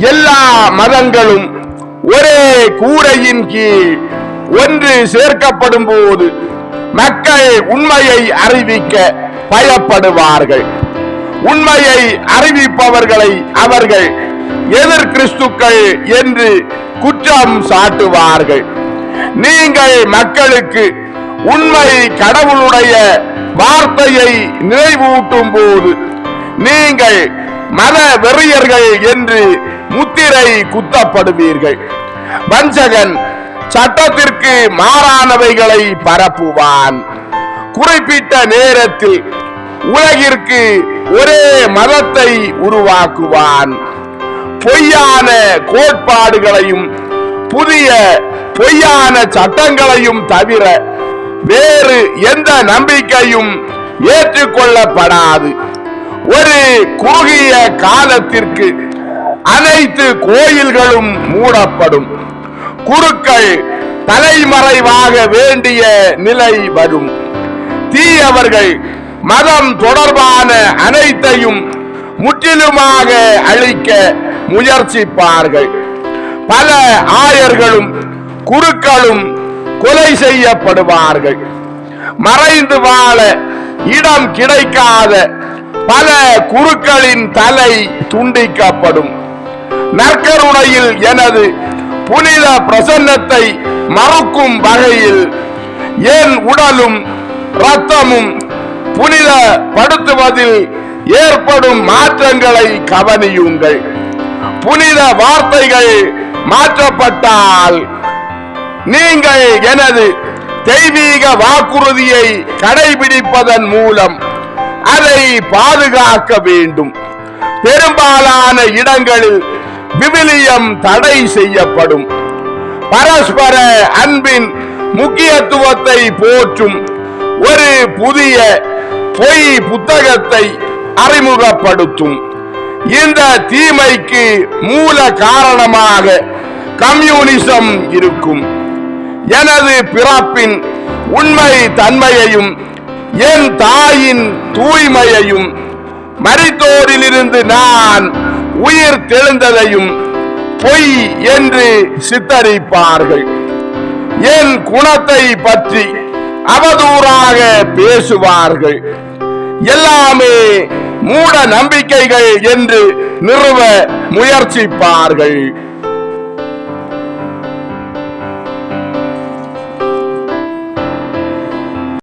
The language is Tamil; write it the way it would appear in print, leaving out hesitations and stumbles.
எல்லா மதங்களும் ஒரே கூரையின் கீழ் ஒன்று சேர்க்கப்படும் போது மக்கள் உண்மையை அறிவிக்க பயப்படுவார்கள். உண்மையை அறிவிப்பவர்களை அவர்கள் எதிர் கிறிஸ்துக்கள் என்று குற்றம் சாட்டுவார்கள். நீங்கள் மக்களுக்கு உண்மை கடவுளுடைய வார்த்தையை நினைவூட்டும் போது நீங்கள் மத வெறியர்கள் என்று முத்திரை குத்தப்படுவீர்கள். வஞ்சகன் சட்டத்திற்கு மாறானவைகளை பரப்புவான். குறிப்பிட்ட நேரத்தில் உலகிற்கு ஒரே மதத்தை உருவாக்குவான். பொய்யான கோட்பாடுகளையும் புதிய பொய்யான சட்டங்களையும் தவிர வேறு எந்த நம்பிக்கையும் ஏற்றுக்கொள்ளப்படாது. ஒரு குறுகிய காலத்திற்கு அனைத்து கோயில்களும் மூடப்படும். குருக்கள் தலைமறைவாக வேண்டிய நிலை வரும். தீயவர்கள் மதம் தொடர்பான அனைத்தையும் முற்றிலுமாக அழிக்க முயற்சிப்பார்கள். பல ஆயர்களும் குருக்களும் கொலை செய்யப்படுவார்கள். மறைந்து வாழ இடம் கிடைக்காத பல குருக்களின் தலை துண்டிக்கப்படும். நற்கருணையில் எனது புனித பிரசன்னத்தை மறுக்கும் வகையில் என் உடலும் இரத்தமும் புனிதப்படுத்துவதில் ஏற்படும் மாற்றங்களை கவனியுங்கள். புனித வார்த்தைகள் மாற்றப்பட்டால் நீங்கள் எனது தெய்வீக வாக்குறுதியை கடைபிடிப்பதன் மூலம் அதை பாதுகாக்க வேண்டும். பெரும்பாலான இடங்களில் விவிலியம் தடை செய்யப்படும். பரஸ்பர அன்பின் முக்கியத்துவத்தை போற்றும் ஒரு புதிய பொய் புத்தகத்தை அறிமுகப்படுத்தும். இந்த தீமைக்கு மூல காரணமாக கம்யூனிசம் இருக்கும். எனது பிறப்பின் உண்மை தன்மையையும் என் தாயின் தூய்மையையும் மரித்தோரிலிருந்து நான் உயிர் தெழுந்ததையும் பொய் என்று சித்தரிப்பார்கள். என் குணத்தை பற்றி அவதூறாக பேசுவார்கள். எல்லாமே மூட நம்பிக்கைகள் என்று நிறுவ முயற்சிப்பார்கள்.